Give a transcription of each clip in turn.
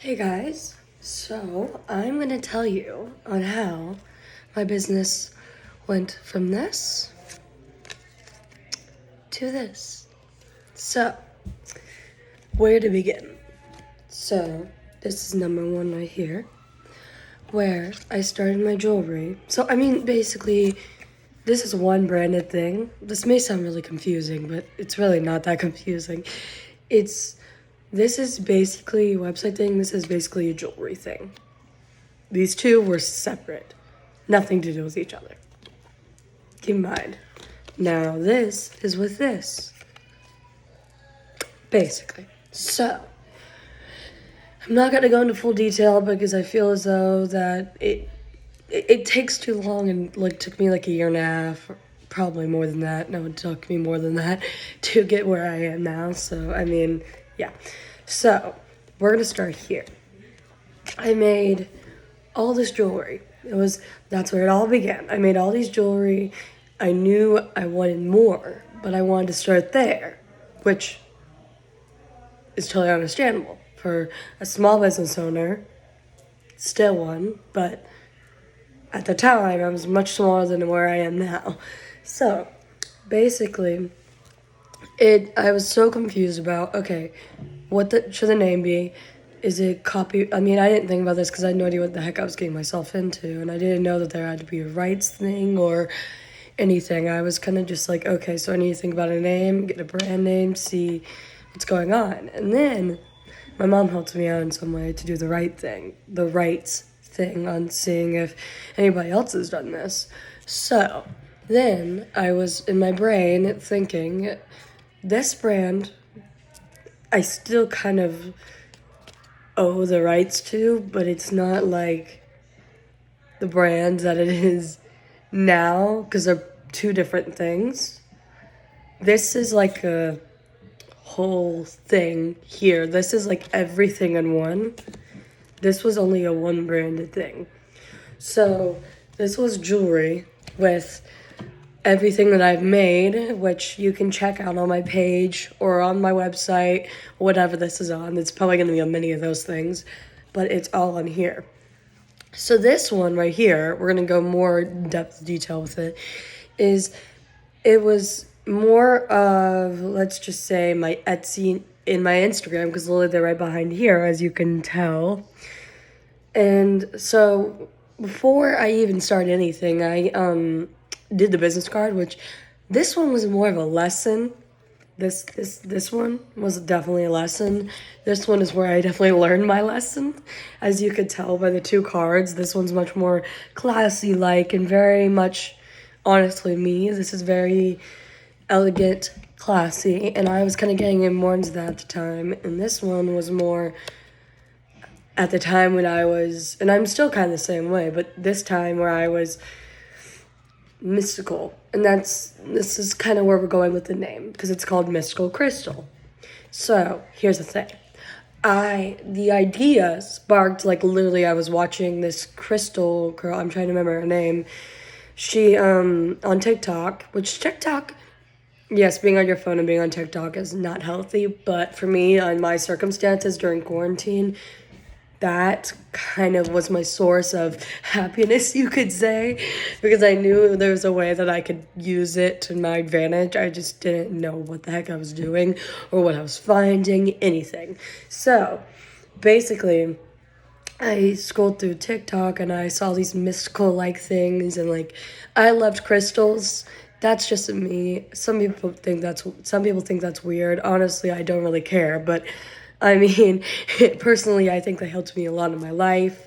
Hey guys, so I'm gonna tell you on how my business went from this to this. So, where to begin? So, this is number one right here, where I started my jewelry. So, basically, this is one branded thing. This may sound really confusing, but it's really not that confusing. It's This is basically a website thing, this is basically a jewelry thing. These two were separate, nothing to do with each other. Keep in mind. Now this is with this, basically. So, I'm not gonna go into full detail because I feel as though that it takes too long and took me like a year and a half, probably more than that. No, it took me more than that to get where I am now. So yeah. So we're gonna start here. I made all this jewelry. That's where it all began. I made all these jewelry. I knew I wanted more, but I wanted to start there, which is totally understandable for a small business owner, still one, but at the time I was much smaller than where I am now. So basically, I was so confused about, okay, should the name be? Is it copy? I didn't think about this because I had no idea what the heck I was getting myself into, and I didn't know that there had to be a rights thing or anything. I was kind of just like, okay, so I need to think about a name, get a brand name, see what's going on. And then my mom helped me out in some way to do the rights thing on seeing if anybody else has done this. So then I was in my brain thinking, this brand, I still kind of owe the rights to, but it's not like the brand that it is now because they're two different things. This is like a whole thing here. This is like everything in one. This was only a one branded thing. So this was jewelry with everything that I've made, which you can check out on my page or on my website, whatever this is on. It's probably going to be on many of those things, but it's all on here. So this one right here, we're going to go more depth detail with it, it was more of, let's just say, my Etsy in my Instagram, because literally they're right behind here, as you can tell. And so before I even started anything, I did the business card, which this one was more of a lesson. This one was definitely a lesson. This one is where I definitely learned my lesson. As you could tell by the two cards, this one's much more classy like and very much honestly me. This is very elegant, classy, and I was kind of getting in more into that at the time. And this one was more at the time when I was, and I'm still kind of the same way, but this time where I was mystical. And this is kind of where we're going with the name, because it's called Mystical Crystal. So here's the thing. The idea sparked, like, literally I was watching this Crystal girl, I'm trying to remember her name. She, on TikTok, yes, being on your phone and being on TikTok is not healthy, but for me, on my circumstances during quarantine, that kind of was my source of happiness, you could say, because I knew there was a way that I could use it to my advantage. I just didn't know what the heck I was doing or what I was finding, anything. So, basically, I scrolled through TikTok and I saw these mystical-like things, and, like, I loved crystals. That's just me. Some people think that's weird. Honestly, I don't really care, but personally, I think that helped me a lot in my life,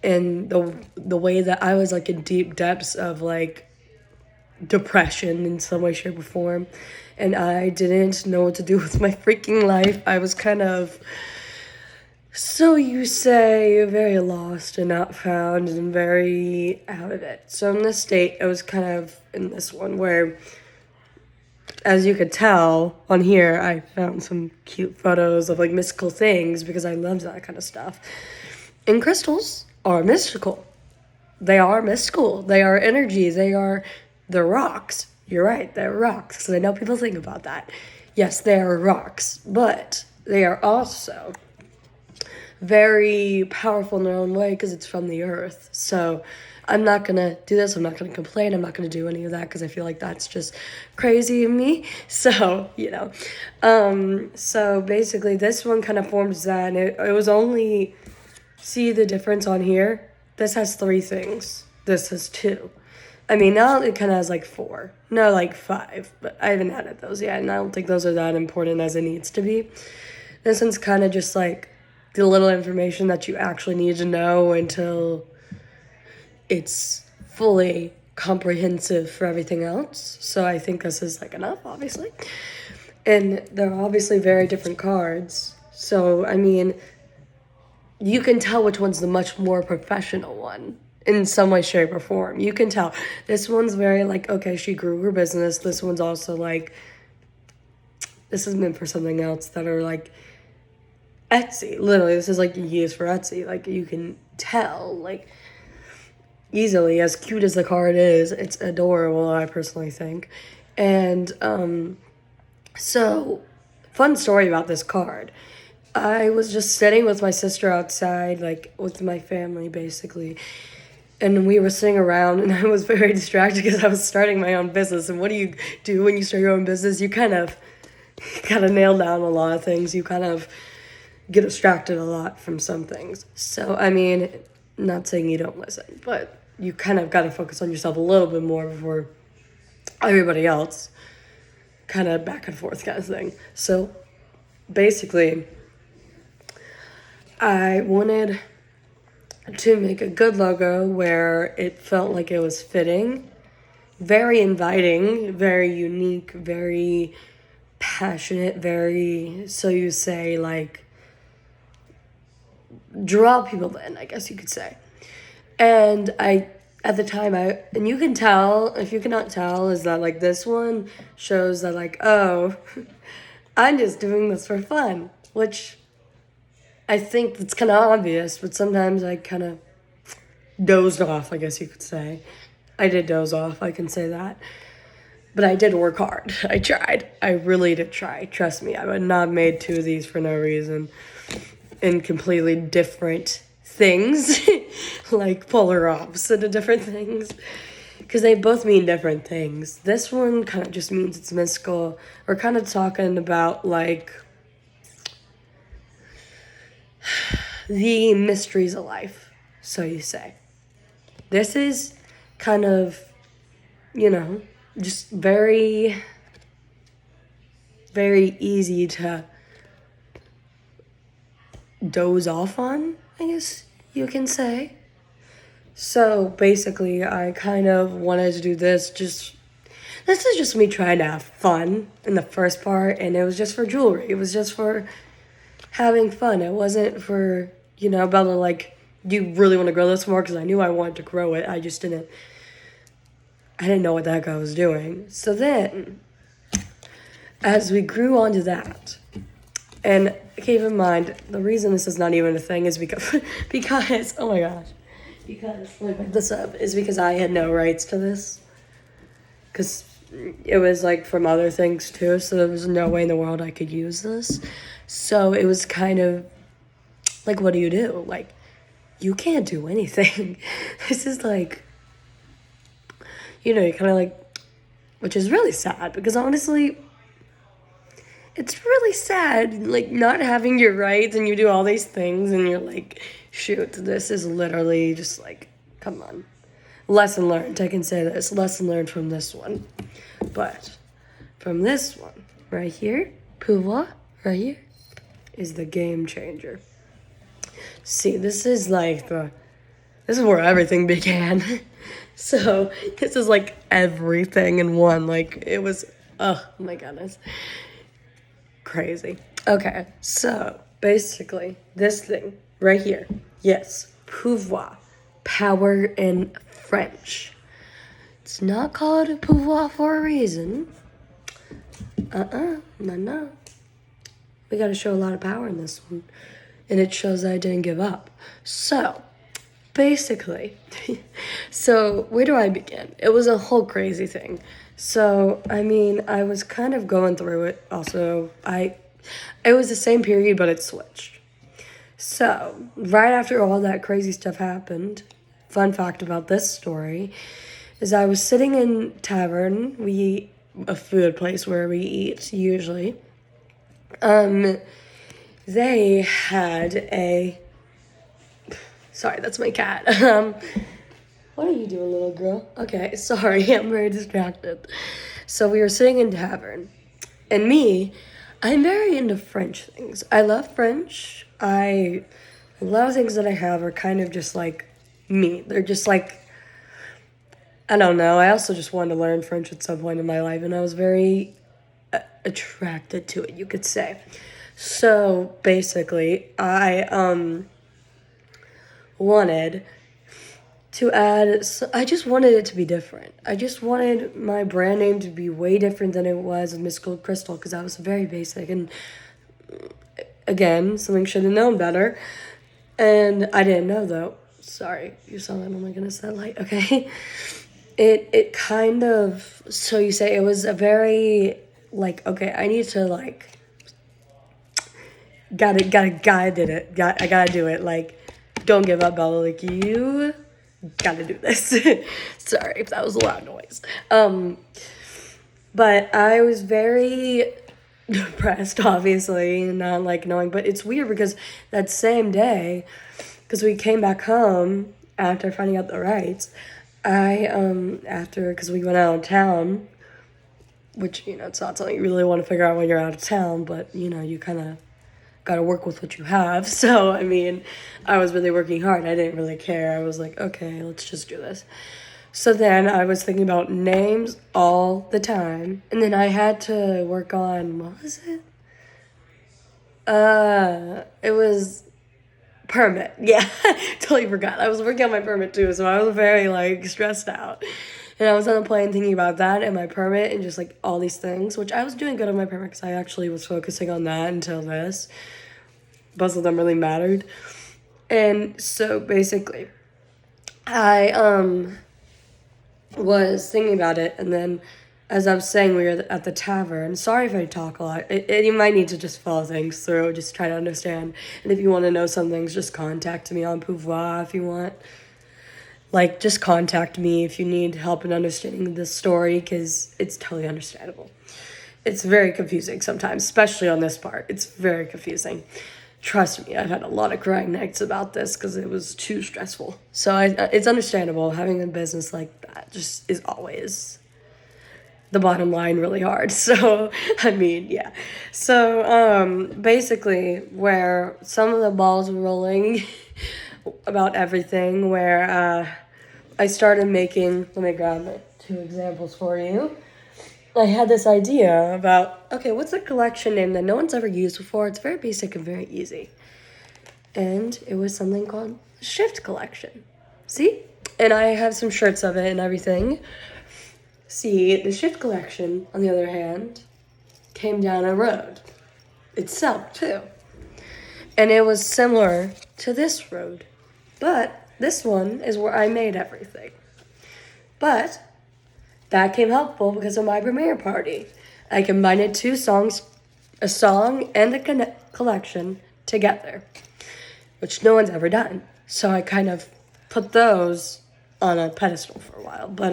and the way that I was, like, in deep depths of, like, depression in some way, shape, or form, and I didn't know what to do with my freaking life. I was kind of, so you say, very lost and not found and very out of it. So in this state, I was kind of in this one where, as you could tell on here, I found some cute photos of, like, mystical things because I loved that kind of stuff. And crystals are mystical. They are mystical. They are energy. They're rocks. You're right, they're rocks, because I know people think about that. Yes, they are rocks, but they are also very powerful in their own way because it's from the earth. So I'm not gonna do this. I'm not gonna complain. I'm not gonna do any of that because I feel like that's just crazy of me. So, so basically this one kind of forms that, and it was only, see the difference on here? This has 3 things. This has 2. I mean, now it kind of has like 4. No, like 5, but I haven't added those yet, and I don't think those are that important as it needs to be. This one's kind of just like the little information that you actually need to know until it's fully comprehensive for everything else. So I think this is like enough, obviously. And they're obviously very different cards. So, I mean, you can tell which one's the much more professional one in some way, shape, or form. You can tell. This one's very like, okay, she grew her business. This one's also like, this is meant for something else that are like Etsy. Literally, this is like used for Etsy. Like, you can tell, like, easily, as cute as the card is, it's adorable, I personally think. And so, fun story about this card. I was just sitting with my sister outside, like with my family basically, and we were sitting around, and I was very distracted because I was starting my own business. And what do you do when you start your own business? You kind of nail down a lot of things. You kind of get distracted a lot from some things. So, I mean, not saying you don't listen, but you kind of got to focus on yourself a little bit more before everybody else, kind of back and forth kind of thing. So, basically, I wanted to make a good logo where it felt like it was fitting, very inviting, very unique, very passionate, very, so you say, like, draw people in, I guess you could say. And at the time, and you can tell, if you cannot tell, is that, like, this one shows that, like, oh, I'm just doing this for fun, which I think it's kind of obvious, but sometimes I kind of dozed off, I guess you could say. I did doze off, I can say that. But I did work hard. I tried. I really did try. Trust me, I would not have made 2 of these for no reason. In completely different things, like polar opposite of different things, because they both mean different things. This one kind of just means it's mystical. We're kind of talking about, like, the mysteries of life, so you say. This is kind of, just very, very easy to doze off on, I guess you can say. So basically, I kind of wanted to do this is just me trying to have fun in the first part, and it was just for jewelry. It was just for having fun. It wasn't for, Bella, like, do you really want to grow this more? Because I knew I wanted to grow it. I didn't know what the heck I was doing. So then, as we grew onto that, and keep in mind, the reason this is not even a thing is because oh my gosh, let me pick this up, is because I had no rights to this. Because it was, like, from other things too, so there was no way in the world I could use this. So it was kind of, like, what do you do? Like, you can't do anything. This is, like, you kind of, like, which is really sad, because honestly, it's really sad, like, not having your rights, and you do all these things, and you're like, shoot, this is literally just, like, come on. Lesson learned, I can say this. Lesson learned from this one. But from this one, right here, pouvoir, right here, is the game changer. See, this is like this is where everything began. So this is like everything in one. Like, it was, oh my goodness. Crazy. Okay, so basically this thing right here, yes, pouvoir, power in French. It's not called pouvoir for a reason. No. We gotta show a lot of power in this one. And it shows that I didn't give up. So, basically, so where do I begin? It was a whole crazy thing. So, I mean, I was kind of going through it also. It was the same period, but it switched. So, right after all that crazy stuff happened, fun fact about this story is I was sitting in tavern, we eat a food place where we eat usually. They had a sorry, that's my cat. What are you doing, little girl? Okay, sorry, I'm very distracted. So we were sitting in tavern, and I'm very into French things. I love French. A lot of things that I have are kind of just like me. They're just like, I don't know. I also just wanted to learn French at some point in my life, and I was very attracted to it, you could say. So basically, I wanted to add, I just wanted it to be different. I just wanted my brand name to be way different than it was with Miss Gold Crystal, because I was very basic, and again, something should have known better. And I didn't know, though. Sorry, you saw that. Oh my goodness, that light. Okay. It kind of, so you say it was a very, like, okay, I need to, like, gotta did it. I gotta do it. Like, don't give up, Bella. Like, you gotta do this. Sorry if that was a loud noise. But I was very depressed, obviously, and not like knowing. But it's weird because that same day, because we came back home after finding out the rights, because we went out of town, which, it's not something you really want to figure out when you're out of town, but, you kind of got to work with what you have. So, I was really working hard. I didn't really care. I was like, okay, let's just do this. So then I was thinking about names all the time. And then I had to work on, what was it? It was permit. Yeah, totally forgot. I was working on my permit too, so I was very, like, stressed out. And I was on the plane thinking about that and my permit and just, like, all these things, which I was doing good on my permit because I actually was focusing on that until this. Both of them really mattered. And so basically, I was thinking about it, and then as I was saying, we were at the tavern. Sorry if I talk a lot. You might need to just follow things through, just try to understand. And if you want to know some things, just contact me on Pouvoir if you want. Like, just contact me if you need help in understanding this story, because it's totally understandable. It's very confusing sometimes, especially on this part. It's very confusing. Trust me, I've had a lot of crying nights about this because it was too stressful. So it's understandable. Having a business like that just is always the bottom line really hard. So, yeah. So, basically, where some of the balls were rolling about everything, where I started making, let me grab 2 examples for you. I had this idea about, okay, what's a collection name that no one's ever used before? It's very basic and very easy. And it was something called Shift Collection. See? And I have some shirts of it and everything. See, the Shift Collection, on the other hand, came down a road itself, too. And it was similar to this road. But this one is where I made everything. But that came helpful because of my premiere party. I combined 2 songs, a song and a collection together, which no one's ever done. So I kind of put those on a pedestal for a while. But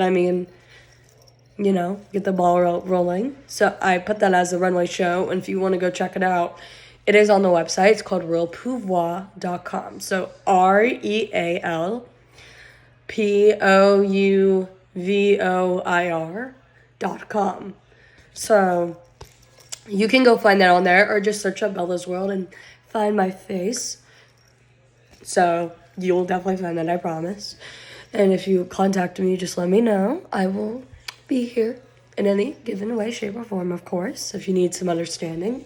get the ball rolling. So I put that as a runway show, and if you want to go check it out, it is on the website. It's called realpouvoir.com. So REALPOUVOIR.com. So you can go find that on there, or just search up Bella's World and find my face. So you'll definitely find that, I promise. And if you contact me, just let me know. I will be here in any given way, shape, or form, of course, if you need some understanding.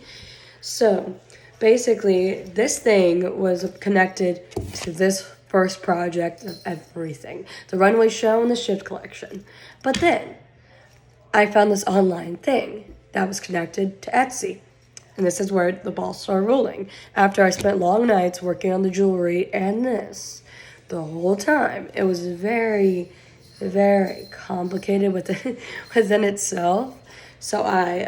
So basically, this thing was connected to this first project of everything. The runway show and the Shift Collection. But then I found this online thing that was connected to Etsy. And this is where the ball started rolling. After I spent long nights working on the jewelry and this the whole time, it was very, very complicated within itself. So I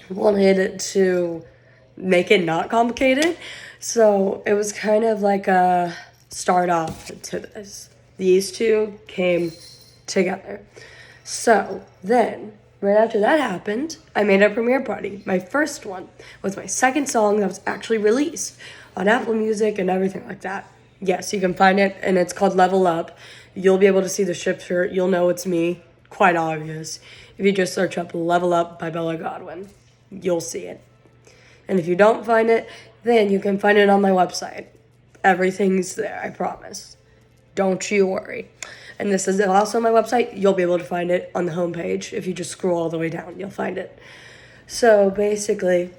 wanted to make it not complicated. So it was kind of like a start off to this. These two came together. So then, right after that happened, I made a premiere party. My first one was my second song that was actually released on Apple Music and everything like that. Yes, you can find it, and it's called Level Up. You'll be able to see the ship shirt. You'll know it's me. Quite obvious. If you just search up Level Up by Bella Godwin, you'll see it. And if you don't find it, then you can find it on my website. Everything's there, I promise. Don't you worry. And this is also my website. You'll be able to find it on the homepage. If you just scroll all the way down, you'll find it. So basically,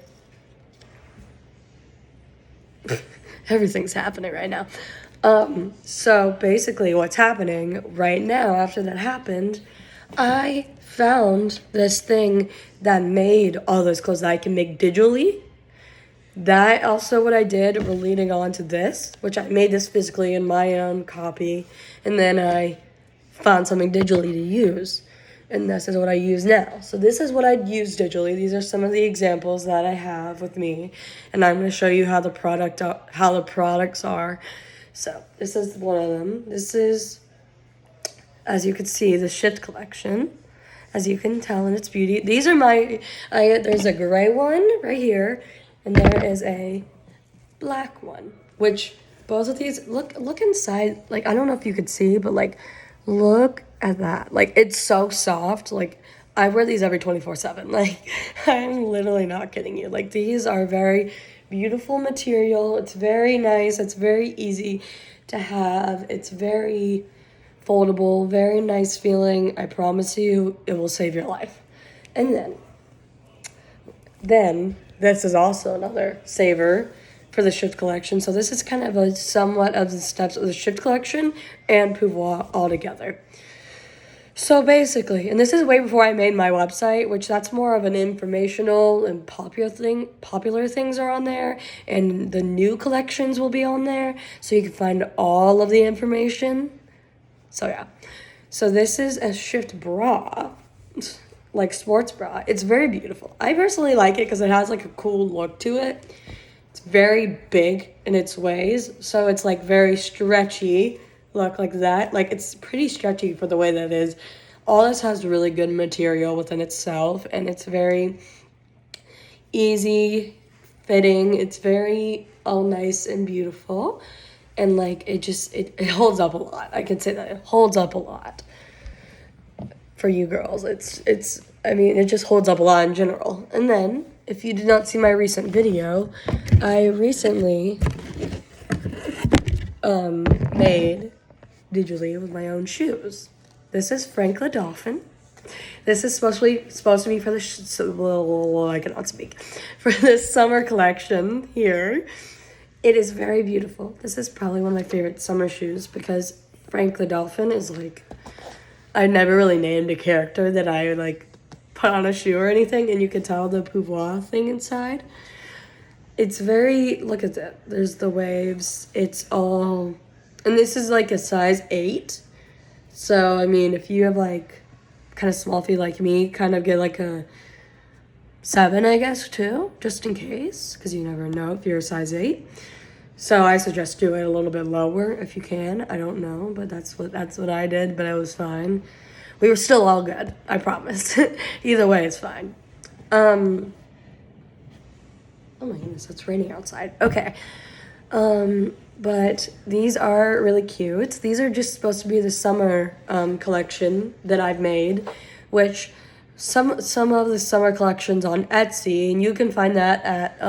everything's happening right now. So basically what's happening right now after that happened, I found this thing that made all those clothes that I can make digitally. That also what I did relating on to this, which I made this physically in my own copy, and then I found something digitally to use, and this is what I use now. So this is what I'd use digitally. These are some of the examples that I have with me, and I'm going to show you how the products are. So this is one of them. This is, as you can see, the Shift collection. As you can tell in its beauty, these are there's a gray one right here, and there is a black one, which both of these, look inside, like, I don't know if you could see, but like, look at that. Like, it's so soft. Like, I wear these every 24/7. Like, I'm literally not kidding you. Like, these are very beautiful material. It's very nice. It's very easy to have. It's very foldable, very nice feeling. I promise you, it will save your life. And then this is also another saver for the Shift collection. So this is kind of a somewhat of the steps of the Shift collection and Pouvoir all together. So basically, and this is way before I made my website, which that's more of an informational and popular things are on there, and the new collections will be on there, so you can find all of the information. So yeah. So this is a Shift bra, like sports bra. It's very beautiful. I personally like it because it has like a cool look to it. It's very big in its ways, so it's like very stretchy. Look like that. Like, it's pretty stretchy for the way that it is. All this has really good material within itself, and it's very easy fitting. It's very all nice and beautiful, and like it holds up a lot. I can say that it holds up a lot for you girls. It just holds up a lot in general. And then, if you did not see my recent video, I recently made digitally with my own shoes. This is Frank the Dolphin. This is supposed to be for the I cannot speak, for this summer collection here. It is very beautiful. This is probably one of my favorite summer shoes because Frank the Dolphin is like, I never really named a character that I like put on a shoe or anything, and you can tell the pouvoir thing inside. It's very, look at that. There's the waves. It's all, and this is like a size 8. So, I mean, if you have like kind of small feet like me, kind of get like a 7, I guess, too, just in case, because you never know if you're a size 8. So I suggest do it a little bit lower if you can. I don't know, but that's what I did, but it was fine. We were still all good, I promise. Either way, it's fine. Oh my goodness, it's raining outside. Okay. But these are really cute. These are just supposed to be the summer collection that I've made, which some of the summer collections on Etsy, and you can find that at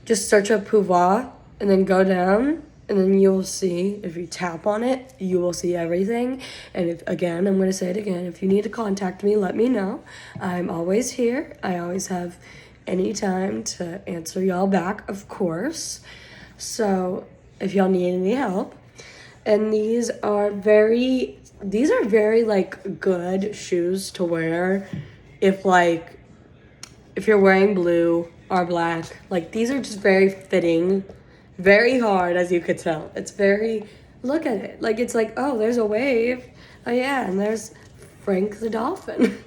just search up Pouvoir and then go down, and then you'll see, if you tap on it, you will see everything. And if, again, I'm going to say it again, if you need to contact me, let me know. I'm always here. I always have any time to answer y'all back, of course. So if y'all need any help. And these are very like good shoes to wear if you're wearing blue or black. Like, these are just very fitting, very hard, as you could tell. It's very, look at it. Like, it's like, oh, there's a wave. Oh yeah, and there's Frank the Dolphin.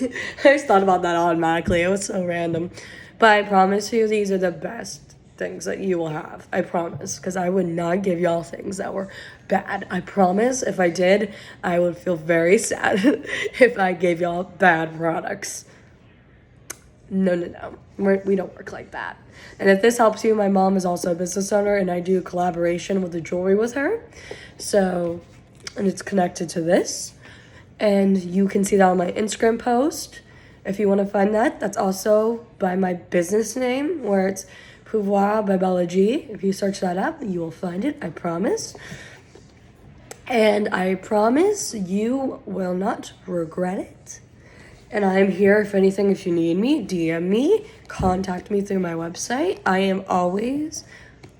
I just thought about that automatically. It was so random. But I promise you, these are the best things that you will have. I promise. Because I would not give y'all things that were bad. I promise. If I did, I would feel very sad if I gave y'all bad products. No. We don't work like that. And if this helps you, my mom is also a business owner, and I do a collaboration with the jewelry with her. So, and it's connected to this. And you can see that on my Instagram post. If you want to find that, that's also by my business name, where it's Pouvoirbybellag. If you search that up, you will find it, I promise. And I promise you will not regret it. And I'm here if anything, if you need me, DM me, contact me through my website. I am always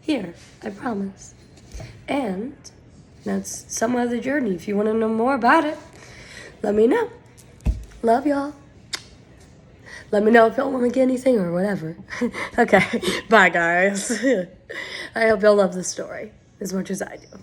here, I promise. And that's some of the journey. If you want to know more about it, let me know. Love y'all. Let me know if y'all want to get anything or whatever. Okay, bye guys. I hope y'all love the story as much as I do.